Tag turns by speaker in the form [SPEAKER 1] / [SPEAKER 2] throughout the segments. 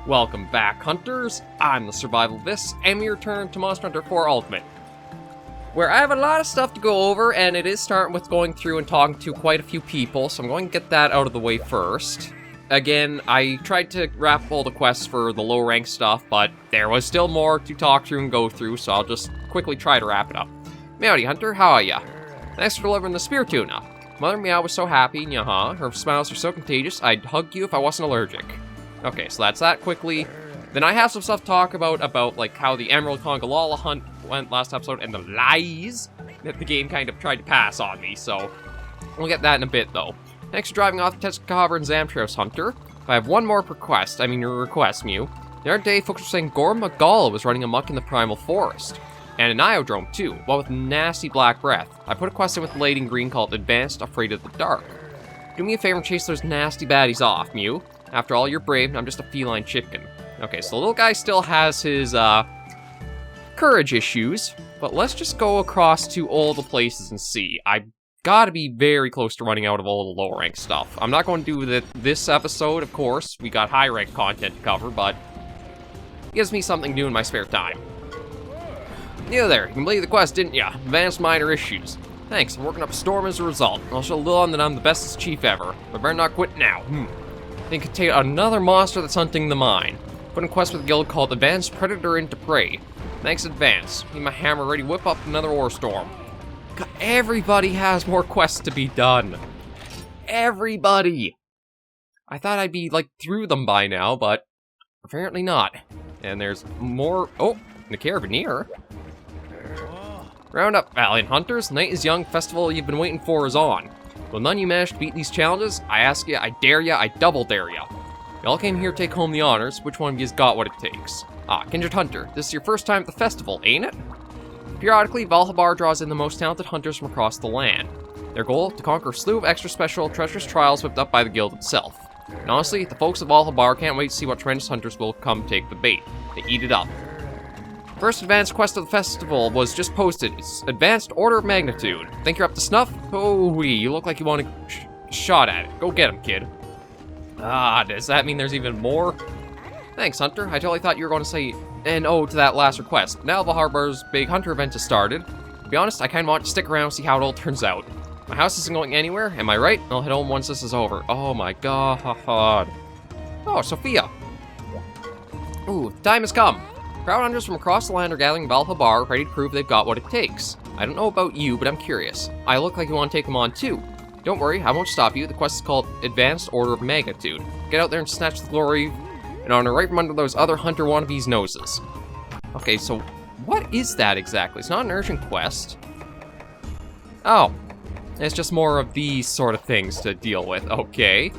[SPEAKER 1] Welcome back, hunters. I'm the SurvivalVis, and we return to Monster Hunter 4 Ultimate, where I have a lot of stuff to go over, and it is starting with going through and talking to quite a few people, so I'm going to get that out of the way first. Again, I tried to wrap up all the quests for the low-rank stuff, but there was still more to talk through and go through, so I'll just quickly try to wrap it up. Meowdy Hunter, how are ya? Thanks for delivering the spear tuna. Mother Meow was so happy, her smiles are so contagious, I'd hug you if I wasn't allergic. Okay, so that's that quickly. Then I have some stuff to talk about like how the Emerald Congalala hunt went last episode, and the lies that the game kind of tried to pass on me, so we'll get that in a bit, though. Thanks for driving off the Tetsukahara and Zamtrios, Hunter. I have one more request, your request, Mew. The other day, folks were saying Gorm Magala was running amok in the Primal Forest. And an Iodrome, too, one with nasty black breath. I put a quest in with the lady in green called Advanced Afraid of the Dark. Do me a favor and chase those nasty baddies off, Mew. After all, you're brave, and I'm just a feline chicken. Okay, so the little guy still has his, courage issues, but let's just go across to all the places and see. I gotta be very close to running out of all the lower rank stuff. I'm not going to do this episode, of course. We got high rank content to cover, but it gives me something to do in my spare time. Yeah there, you completed the quest, didn't ya? Advanced minor issues. Thanks, I'm working up a storm as a result. I'll show Lilon that I'm the bestest chief ever, but better not quit now. Think could take another monster that's hunting the mine. Put in quest with a guild called Advanced Predator into Prey. Thanks, Advance. Need my hammer ready to whip up another ore storm. God, everybody has more quests to be done. Everybody! I thought I'd be, like, through them by now, but apparently not. And there's more... Oh, the Carabinier. Round up, valiant hunters. Night is young. Festival you've been waiting for is on. Will none of you manage to beat these challenges? I ask ya, I dare ya, I double dare ya. You all came here to take home the honors. Which one of you's got what it takes? Ah, Kindred Hunter, this is your first time at the festival, ain't it? Periodically, Valhabar draws in the most talented hunters from across the land. Their goal, to conquer a slew of extra special treacherous trials whipped up by the guild itself. And honestly, the folks of Valhabar can't wait to see what tremendous hunters will come take the bait. They eat it up. First advanced quest of the festival was just posted. It's Advanced Order of Magnitude. Think you're up to snuff? Oh, you look like you want a shot at it. Go get him, kid. Ah, does that mean there's even more? Thanks, Hunter. I totally thought you were going to say an ode to that last request. Now Valhabar's big hunter event has started. To be honest, I kind of want to stick around and see how it all turns out. My house isn't going anywhere, am I right? I'll head home once this is over. Oh my god. Oh, Sophia. Ooh, the time has come. Crowd hunters from across the land are gathering in Valhabar, ready to prove they've got what it takes. I don't know about you, but I'm curious. I look like you want to take them on too. Don't worry, I won't stop you. The quest is called Advanced Order of Magnitude. Get out there and snatch the glory and honor right from under those other hunter wannabes' noses. Okay, so what is that exactly? It's not an urgent quest. Oh, it's just more of these sort of things to deal with. Okay.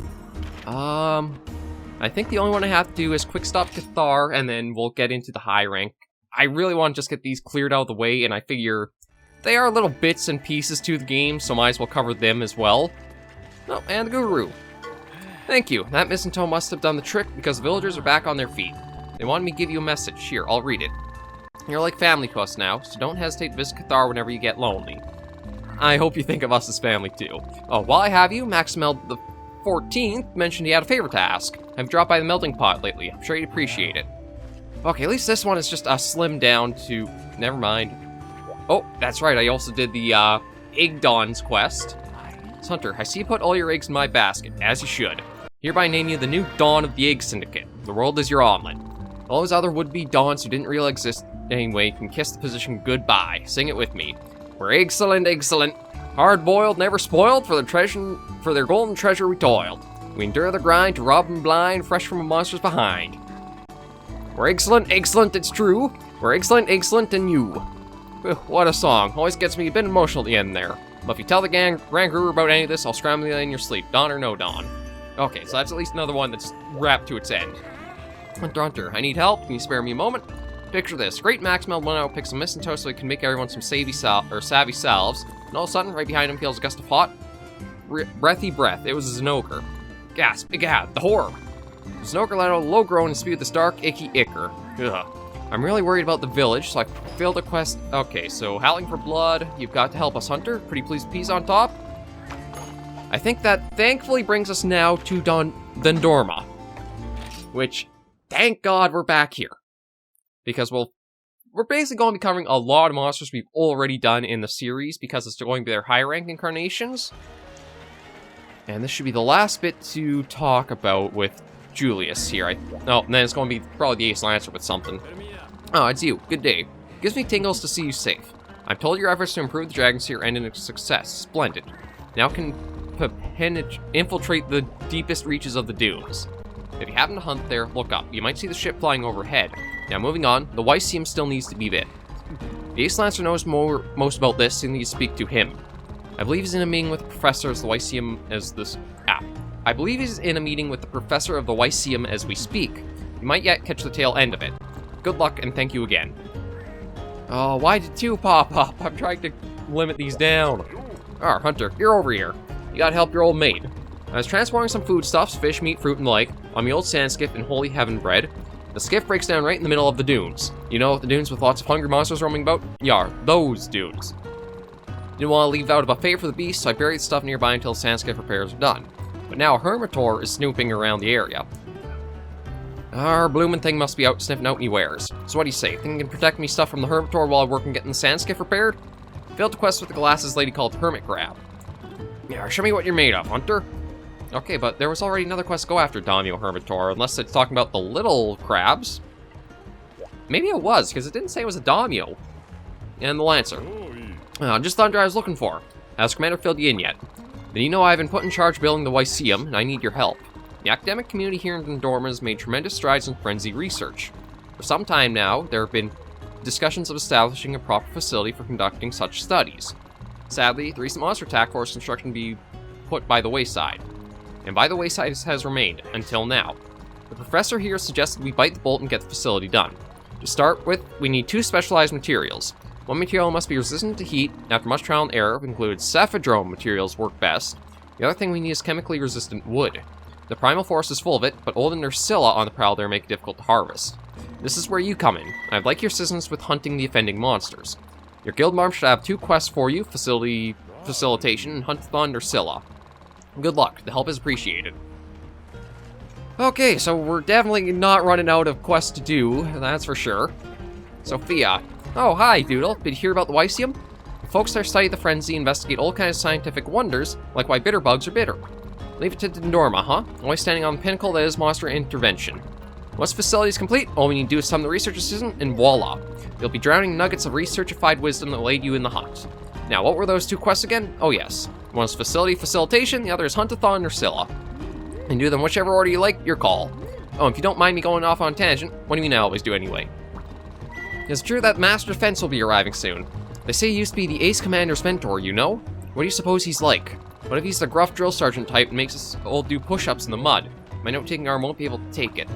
[SPEAKER 1] I think the only one I have to do is quick stop Cathar, and then we'll get into the high rank. I really want to just get these cleared out of the way, and I figure they are little bits and pieces to the game, so might as well cover them as well. Oh, and the Guru. Thank you. That mistletoe must have done the trick, because the villagers are back on their feet. They wanted me to give you a message. Here, I'll read it. You're like family to us now, so don't hesitate to visit Cathar whenever you get lonely. I hope you think of us as family, too. Oh, while I have you, Maximel the 14th mentioned he had a favor to ask. I've dropped by the melting pot lately. I'm sure you'd appreciate it. Okay, at least this one is just slimmed down to... Never mind. Oh, that's right. I also did the Egg Dawn's quest. Hunter, I see you put all your eggs in my basket, as you should. Hereby name you the new Dawn of the Egg Syndicate. The world is your omelet. All those other would-be Dawns who didn't really exist anyway can kiss the position goodbye. Sing it with me. We're excellent. Hard-boiled, never spoiled, for their golden treasure we toiled. We endure the grind to rob them blind, fresh from a monster's behind. We're excellent, it's true. We're excellent, and you. What a song. Always gets me a bit emotional at the end there. But if you tell the Grand Guru about any of this, I'll scramble you in your sleep, dawn or no dawn. Okay, so that's at least another one that's wrapped to its end. Hunter, I need help. Can you spare me a moment? Picture this. Great Maximel went out, picked some mistletoe so he can make everyone some savvy salves, and all of a sudden, right behind him feels a gust of hot, breathy breath. It was a Zenoker. Gasp, egad, the horror. The Zenoker let out a low groan and spewed this dark, icky ichor. Ugh. I'm really worried about the village, so I failed a quest. Okay, so howling for blood. You've got to help us, Hunter. Pretty please peas on top. I think that thankfully brings us now to Dendorma, which thank God we're back here. Because we're basically going to be covering a lot of monsters we've already done in the series, because it's going to be their high-rank incarnations. And this should be the last bit to talk about with Julius here. Oh, and then it's going to be probably the Ace Lancer with something. Oh, it's you. Good day. Gives me tingles to see you safe. I'm told your efforts to improve the dragons here ended in success. Splendid. Now can infiltrate the deepest reaches of the dunes. If you happen to hunt there, look up. You might see the ship flying overhead. Now moving on, the Wysium still needs to be bit. The Ace Lancer knows most about this, and you need to speak to him. I believe he's in a meeting with the professor as the Wysium as this... I believe he's in a meeting with the professor of the Wysium as we speak. You might yet catch the tail end of it. Good luck, and thank you again. Oh, why did two pop up? I'm trying to limit these down. Ah, Hunter, you're over here. You gotta help your old mate. I was transporting some foodstuffs, fish, meat, fruit, and like, on the old sand skiff in Holy Heaven bread. The skiff breaks down right in the middle of the dunes. You know, the dunes with lots of hungry monsters roaming about? Yeah, those dunes. Didn't want to leave out a buffet for the beast, so I buried the stuff nearby until the sand skiff repairs are done. But now a Hermitor is snooping around the area. Our bloomin' thing must be out sniffing out any wares. So what do you say? Think you can protect me stuff from the Hermitor while I work on getting the sand skiff repaired? Failed to quest with the glasses lady called Hermit Crab. Yeah, show me what you're made of, Hunter. Okay, but there was already another quest to go after Daimyo Hermitor, unless it's talking about the little crabs. Maybe it was, because it didn't say it was a Daimyo. And the Lancer. Just Thunder I was looking for. Has Commander filled you in yet? Then you know I've been put in charge of building the Wysium, and I need your help. The academic community here in Dendorma has made tremendous strides in frenzy research. For some time now, there have been discussions of establishing a proper facility for conducting such studies. Sadly, the recent monster attack forced construction to be put by the wayside. And by the wayside has remained, until now. The professor here suggested we bite the bullet and get the facility done. To start with, we need 2 specialized materials. One material must be resistant to heat, and after much trial and error, we've included Cephadrome materials work best. The other thing we need is chemically resistant wood. The primal forest is full of it, but old and Nursilla on the prowl there make it difficult to harvest. This is where you come in. I'd like your assistance with hunting the offending monsters. Your guild marm should have 2 quests for you, facilitation, and hunt-a-thon Nursilla. Good luck, the help is appreciated. Okay, so we're definitely not running out of quests to do, that's for sure. Sophia. Oh, hi, Doodle. Did you hear about the Wysium? The folks there study the frenzy, investigate all kinds of scientific wonders, like why bitter bugs are bitter. Leave it to Dendorma, huh? Always standing on the pinnacle that is monster intervention. Once the facility is complete, all we need to do is summon the research assistant, and voila. You'll be drowning nuggets of researchified wisdom that will aid you in the hunt. Now, what were those 2 quests again? Oh yes. One is facilitation, the other is hunt-a-thon Nursilla. And do them whichever order you like, your call. Oh, if you don't mind me going off on a tangent, what do you mean I always do anyway? It's true that Master Defense will be arriving soon. They say he used to be the Ace Commander's mentor, you know? What do you suppose he's like? What if he's the gruff drill sergeant type and makes us all do push-ups in the mud? My note-taking arm won't be able to take it.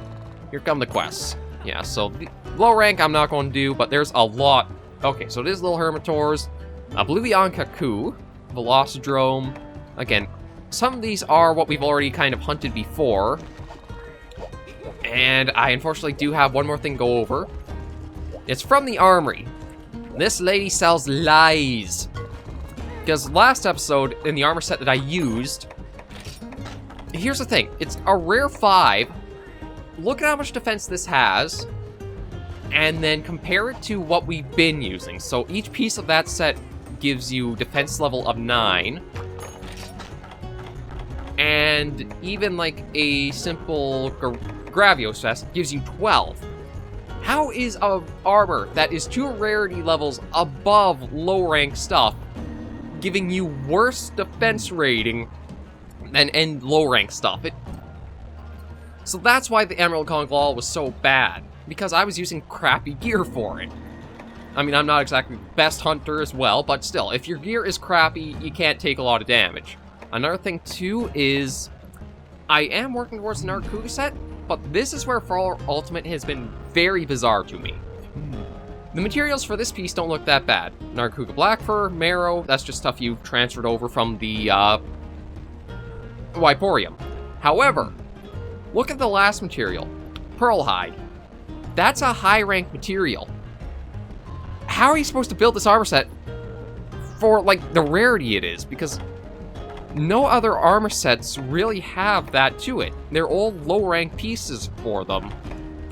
[SPEAKER 1] Here come the quests. Yeah, so the low rank I'm not going to do, but there's a lot. Okay, so it is little Hermitors, Lagiacrus, Velocidrome. Again, some of these are what we've already kind of hunted before. And I unfortunately do have one more thing to go over. It's from the armory. This lady sells lies. Because last episode, in the armor set that I used, here's the thing. It's a rare 5. Look at how much defense this has, and then compare it to what we've been using. So each piece of that set gives you defense level of 9. And even like a simple Gravios vest gives you 12. How is a armor that is 2 rarity levels above low rank stuff giving you worse defense rating than low rank stuff? So that's why the Emerald Conglal was so bad, because I was using crappy gear for it. I mean, I'm not exactly the best hunter as well, but still, if your gear is crappy, you can't take a lot of damage. Another thing too is, I am working towards an Narkuga set, but this is where Fall Ultimate has been very bizarre to me. The materials for this piece don't look that bad. Narkuga Black Fur, Marrow, that's just stuff you've transferred over from the, Viporium. However, look at the last material, Pearl Hide. That's a high-rank material. How are you supposed to build this armor set for, like, the rarity it is? Because no other armor sets really have that to it. They're all low-rank pieces for them.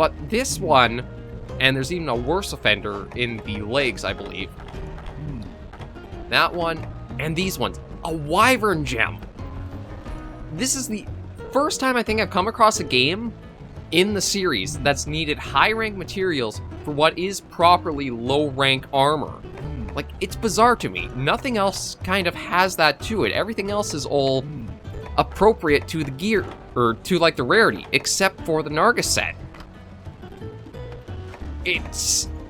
[SPEAKER 1] But this one, and there's even a worse offender in the legs, I believe. That one, and these ones. A wyvern gem. This is the first time I think I've come across a game in the series that's needed high-rank materials for what is properly low-rank armor. Like, it's bizarre to me. Nothing else kind of has that to it. Everything else is all appropriate to the gear, or to, like, the rarity, except for the Narga set.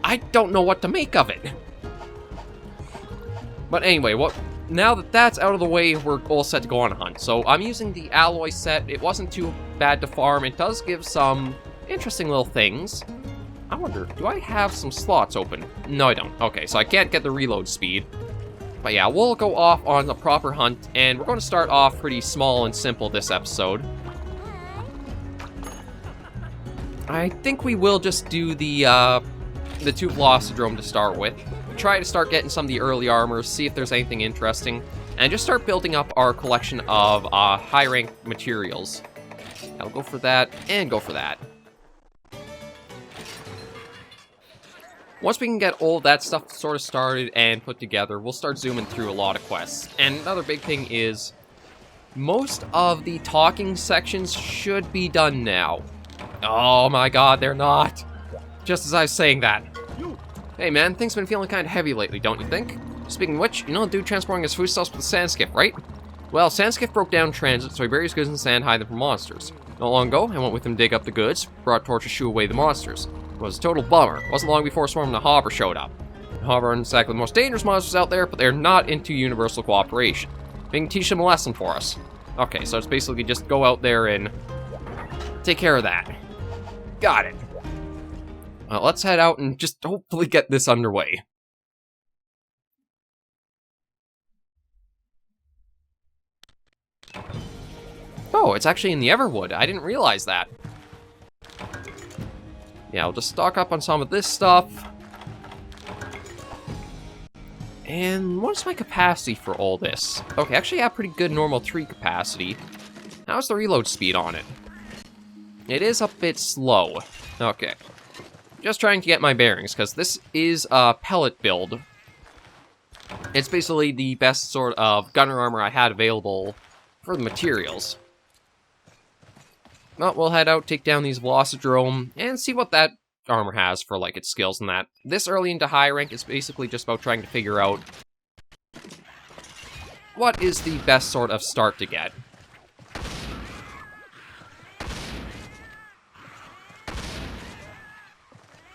[SPEAKER 1] I don't know what to make of it. But anyway, now that that's out of the way, we're all set to go on a hunt. So I'm using the alloy set. It wasn't too bad to farm. It does give some interesting little things. I wonder, do I have some slots open? No, I don't. Okay, so I can't get the reload speed. But yeah, we'll go off on the proper hunt, and we're going to start off pretty small and simple this episode. I think we will just do the 2 Velocidrome to start with. Try to start getting some of the early armors, see if there's anything interesting, and just start building up our collection of high-rank materials. I'll go for that, and go for that. Once we can get all of that stuff sort of started and put together, we'll start zooming through a lot of quests. And another big thing is, most of the talking sections should be done now. Oh my god, they're not! Just as I was saying that. Hey man, things been feeling kind of heavy lately, don't you think? Speaking of which, you know the dude transporting his foodstuffs with the sand skiff, right? Well, sand skiff broke down in transit, so he buried his goods in the sand, hiding them from monsters. Not long ago, I went with him to dig up the goods, brought torch to shoo away the monsters. It was a total bummer. It wasn't long before a swarm of the Hopper showed up. The Hopper aren't exactly the most dangerous monsters out there, but they're not into universal cooperation. We can teach them a lesson for us. Okay, so it's basically just go out there and take care of that. Got it. Well, let's head out and just hopefully get this underway. Oh, it's actually in the Everwood. I didn't realize that. Yeah, I'll just stock up on some of this stuff. And what's my capacity for all this? Okay, actually I have pretty good normal tree capacity. How's the reload speed on it? It is a bit slow. Okay. Just trying to get my bearings, because this is a pellet build. It's basically the best sort of gunner armor I had available for the materials. Well, we'll head out, take down these Velocidrome, and see what that armor has for, like, its skills and that. This early into high rank is basically just about trying to figure out what is the best sort of start to get.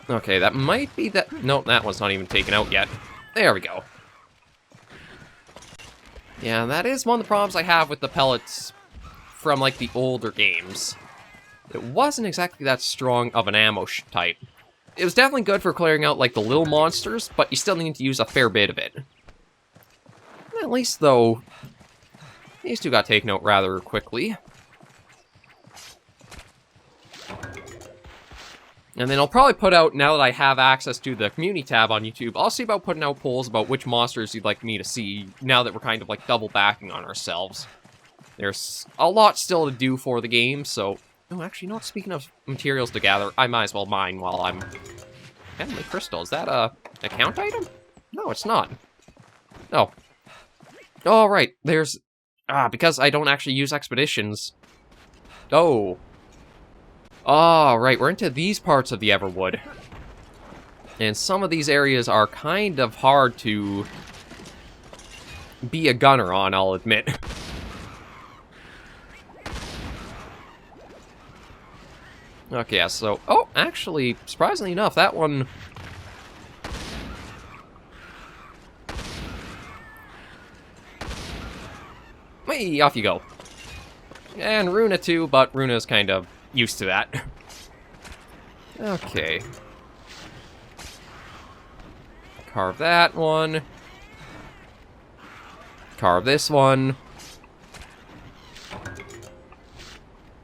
[SPEAKER 1] Okay, that might be that... No, that one's not even taken out yet. There we go. Yeah, that is one of the problems I have with the pellets from, like, the older games. It wasn't exactly that strong of an ammo type. It was definitely good for clearing out, like, the little monsters, but you still need to use a fair bit of it. At least, though, these two got taken out rather quickly. And then I'll probably put out, now that I have access to the community tab on YouTube, I'll see about putting out polls about which monsters you'd like me to see, now that we're kind of, like, double backing on ourselves. There's a lot still to do for the game, so... Oh, actually, not speaking of materials to gather, I might as well mine while I'm... Heavenly Crystal, is that a account item? No, it's not. Oh. Oh, right, there's... because I don't actually use expeditions. Oh. Oh, right, we're into these parts of the Everwood. And some of these areas are kind of hard to be a gunner on, I'll admit. Okay, yeah, so... Oh, actually, surprisingly enough, that one... Whee, off you go. And Runa too, but Runa's kind of used to that. Okay. Carve that one. Carve this one.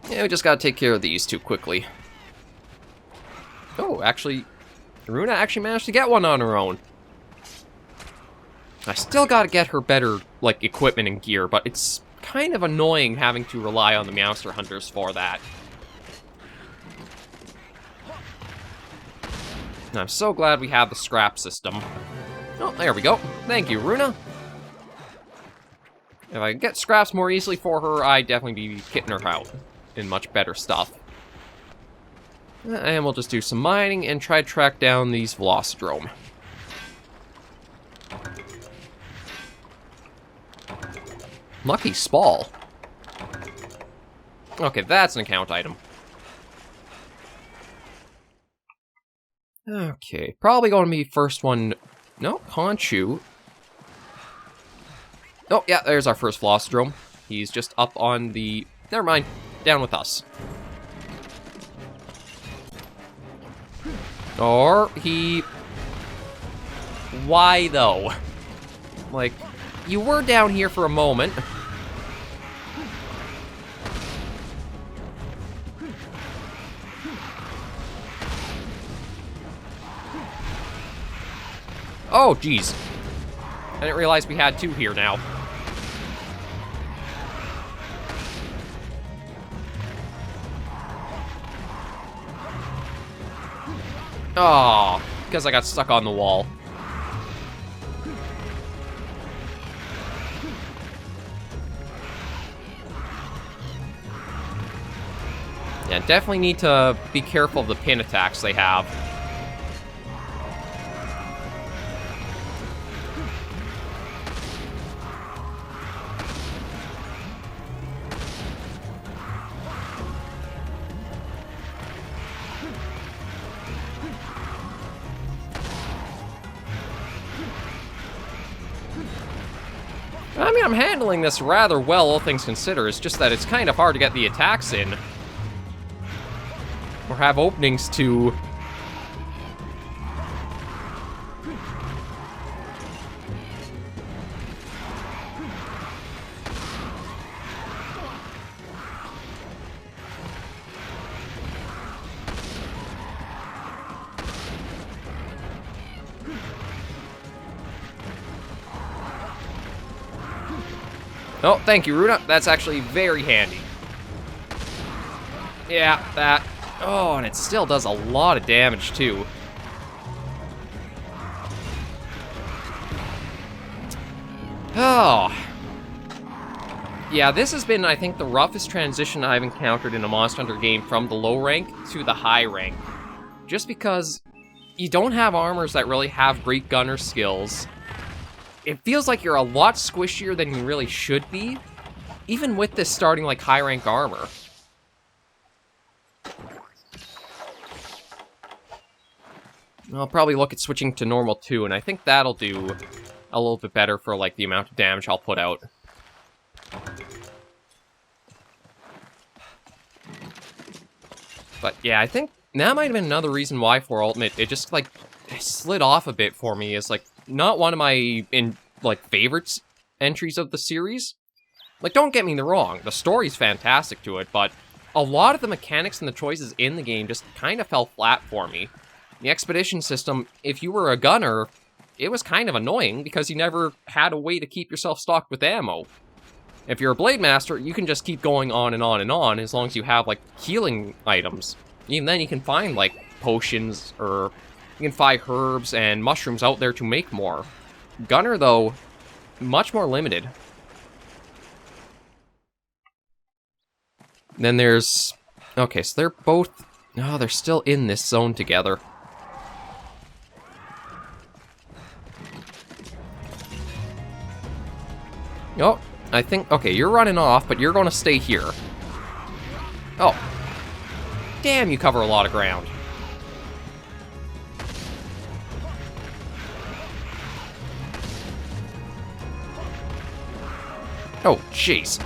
[SPEAKER 1] Yeah, we just gotta take care of these two quickly. Oh, actually, Runa actually managed to get one on her own. I still gotta get her better, like, equipment and gear, but it's kind of annoying having to rely on the monster hunters for that. And I'm so glad we have the scrap system. Oh, there we go. Thank you, Runa. If I could get scraps more easily for her, I'd definitely be kitting her out in much better stuff. And we'll just do some mining and try to track down these Velocidrome. Lucky Spall. Okay, that's an account item. Okay, probably going to be first one. No, Conchu. Oh, yeah, there's our first Velocidrome. He's just up on the... Never mind, down with us. Or he... Why, though? Like, you were down here for a moment. Oh, jeez. I didn't realize we had two here now. Oh, because I got stuck on the wall. Yeah, definitely need to be careful of the pin attacks they have. I mean, I'm handling this rather well, all things considered. It's just that it's kind of hard to get the attacks in. Or have openings to... Oh, thank you, Runa. That's actually very handy. Yeah, that. Oh, and it still does a lot of damage, too. Oh. Yeah, this has been, I think, the roughest transition I've encountered in a Monster Hunter game from the low rank to the high rank. Just because you don't have armors that really have great gunner skills. It feels like you're a lot squishier than you really should be, even with this starting, like, high-rank armor. I'll probably look at switching to normal, too, and I think that'll do a little bit better for, like, the amount of damage I'll put out. But, yeah, I think that might have been another reason why for Ultimate, it just, like, slid off a bit for me. Is like, not one of my, favorites entries of the series. Like, don't get me wrong, the story's fantastic to it, but a lot of the mechanics and the choices in the game just kind of fell flat for me. The expedition system, if you were a gunner, it was kind of annoying because you never had a way to keep yourself stocked with ammo. If you're a Blade Master, you can just keep going on and on and on as long as you have, like, healing items. Even then, you can find, like, potions, or you can find herbs and mushrooms out there to make more. Gunner, though, much more limited. Then there's... Okay, so they're both... Oh, they're still in this zone together. Oh, I think... Okay, you're running off, but you're going to stay here. Oh. Damn, you cover a lot of ground. Oh, jeez.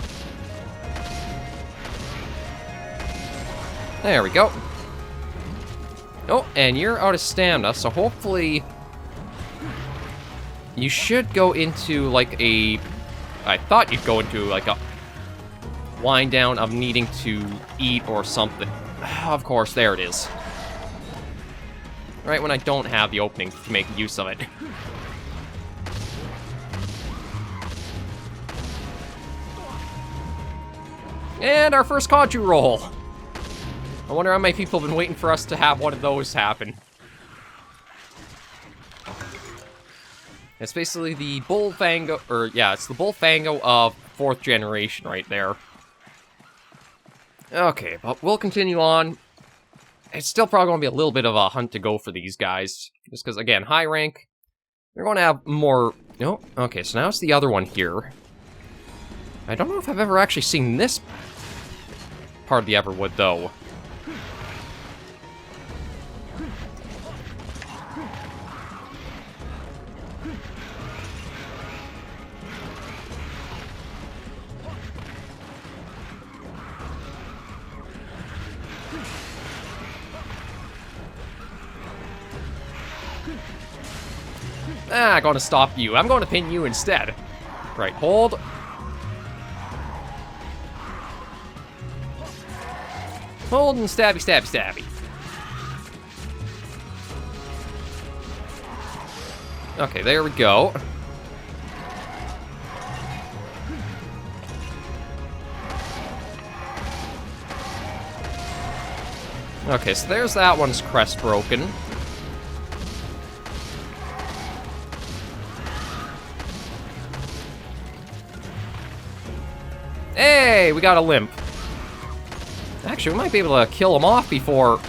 [SPEAKER 1] There we go. Oh, and you're out of stamina, so hopefully... You should go into, like, a... I thought you'd go into, like, a wind down of needing to eat or something. Of course, there it is. Right when I don't have the opening to make use of it. And our first Conchu roll. I wonder how many people have been waiting for us to have one of those happen. It's basically the Bullfango, or yeah, it's the Bullfango of 4th generation right there. Okay, but we'll continue on. It's still probably going to be a little bit of a hunt to go for these guys. Just because, again, high rank, they're going to have more... No? Okay, so now it's the other one here. I don't know if I've ever actually seen this part of the Everwood, though. I'm going to stop you. I'm going to pin you instead. Right, hold. Hold and stabby, stabby, stabby. Okay, there we go. Okay, so there's that one's crest broken. Hey, we got a limp. Actually, we might be able to kill him off before...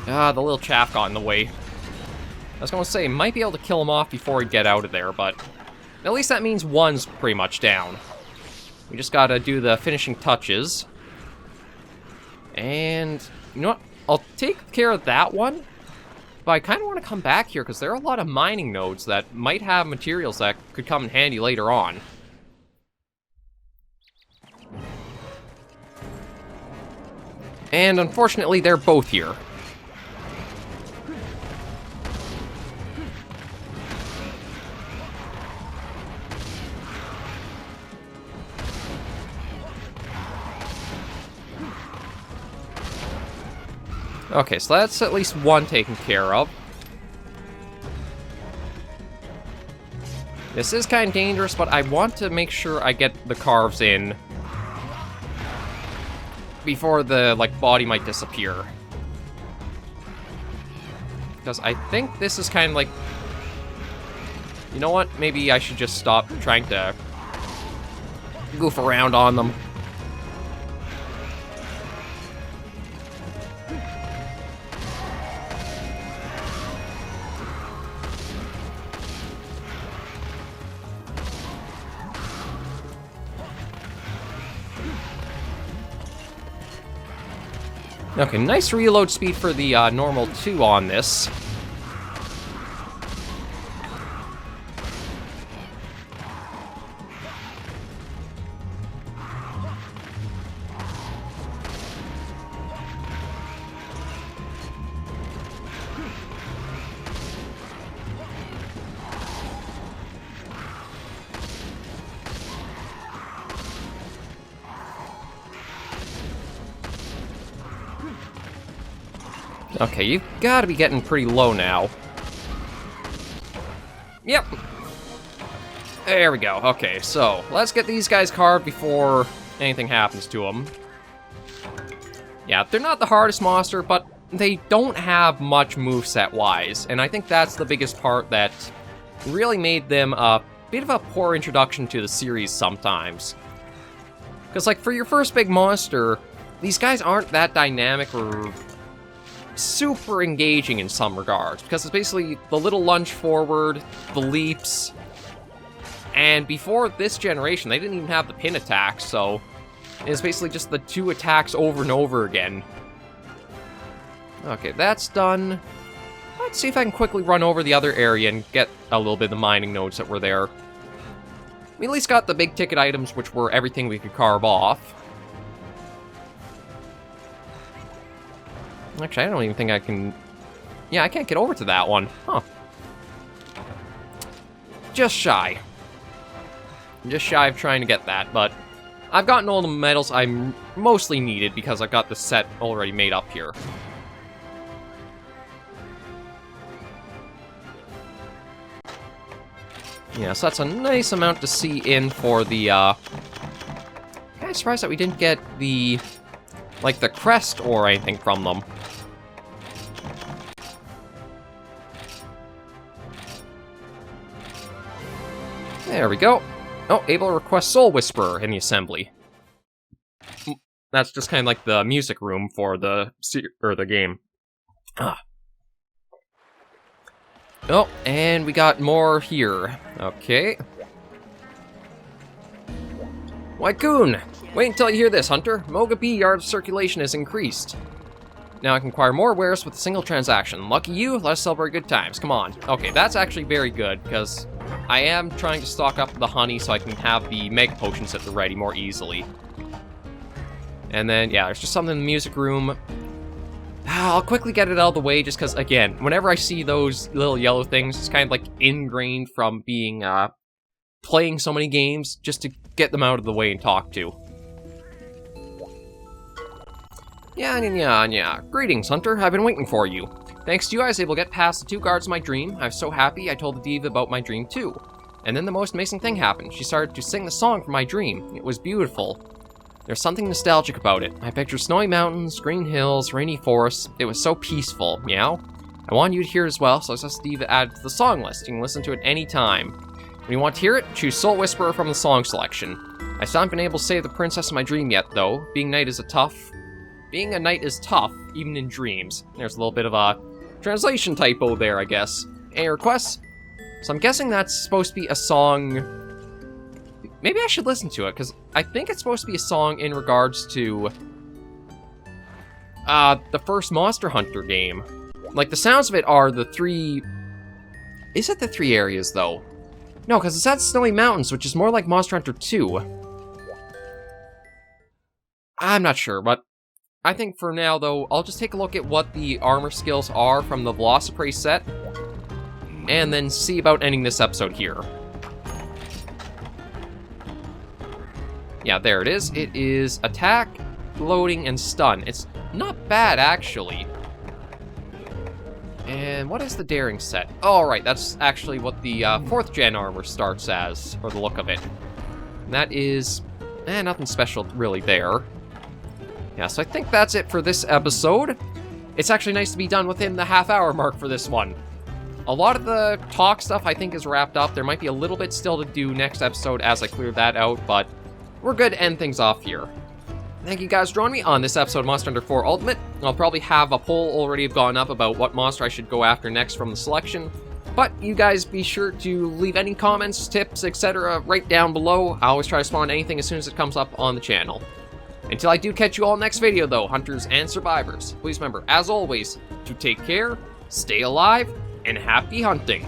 [SPEAKER 1] the little chaff got in the way. I was going to say, might be able to kill him off before we get out of there, but... At least that means one's pretty much down. We just gotta do the finishing touches. And... You know what? I'll take care of that one. But I kind of want to come back here, because there are a lot of mining nodes that might have materials that could come in handy later on. And unfortunately, they're both here. Okay, so that's at least one taken care of. This is kind of dangerous, but I want to make sure I get the carves in before the, like, body might disappear. Because I think this is kind of like... You know what? Maybe I should just stop trying to goof around on them. Okay, nice reload speed for the normal 2 on this. Okay, you've got to be getting pretty low now. Yep. There we go. Okay, so let's get these guys carved before anything happens to them. Yeah, they're not the hardest monster, but they don't have much moveset-wise, and I think that's the biggest part that really made them a bit of a poor introduction to the series sometimes. Because, like, for your first big monster, these guys aren't that dynamic or super engaging in some regards, because it's basically the little lunge forward, the leaps, and before this generation, they didn't even have the pin attack, so it's basically just the 2 attacks over and over again. Okay, that's done. Let's see if I can quickly run over the other area and get a little bit of the mining nodes that were there. We at least got the big ticket items, which were everything we could carve off. Actually, I don't even think I can... Yeah, I can't get over to that one. Huh. Just shy. Just shy of trying to get that, but I've gotten all the medals I mostly needed because I've got the set already made up here. Yeah, so that's a nice amount to see in for the, kind of surprised that we didn't get the, like, the crest or anything from them. There we go. Oh, able to request Soul Whisperer in the assembly. That's just kind of like the music room for the game. Ah. Oh, and we got more here. Okay. Waikun! Wait until you hear this, Hunter. Moga B yard circulation has increased. Now I can acquire more wares with a single transaction. Lucky you, let's celebrate good times. Come on. Okay, that's actually very good, because I am trying to stock up the honey so I can have the mega potions at the ready more easily. And then, yeah, there's just something in the music room. I'll quickly get it out of the way, just because, again, whenever I see those little yellow things, it's kind of like ingrained from being, playing so many games, just to get them out of the way and talk to. Yeah. Greetings, Hunter. I've been waiting for you. Thanks to you, I was able to get past the 2 guards of my dream. I was so happy, I told the diva about my dream, too. And then the most amazing thing happened. She started to sing the song from my dream. It was beautiful. There's something nostalgic about it. I picture snowy mountains, green hills, rainy forests. It was so peaceful, meow. I want you to hear it as well, so I just Diva added to the song list. You can listen to it any time. When you want to hear it, choose Soul Whisperer from the song selection. I still haven't been able to save the princess of my dream yet, though. Being a knight is tough, even in dreams. There's a little bit of a translation typo there, I guess. Any requests? So I'm guessing that's supposed to be a song... Maybe I should listen to it, because I think it's supposed to be a song in regards to... the first Monster Hunter game. Like, the sounds of it are the 3... Is it the 3 areas, though? No, because it's at Snowy Mountains, which is more like Monster Hunter 2. I'm not sure, but... I think for now, though, I'll just take a look at what the armor skills are from the Velocidrome set, and then see about ending this episode here. Yeah, there it is. It is attack, loading, and stun. It's not bad, actually. And what is the daring set? Oh, right, that's actually what the 4th gen armor starts as, or the look of it. And that is... nothing special really there. Yeah, so I think that's it for this episode. It's actually nice to be done within the half-hour mark for this one. A lot of the talk stuff I think is wrapped up. There might be a little bit still to do next episode as I clear that out, but we're good to end things off here. Thank you guys for joining me on this episode of Monster Hunter 4 Ultimate. I'll probably have a poll already gone up about what monster I should go after next from the selection, but you guys be sure to leave any comments, tips, etc. right down below. I always try to spawn anything as soon as it comes up on the channel. Until I do catch you all next video though, hunters and survivors, please remember, as always, to take care, stay alive, and happy hunting.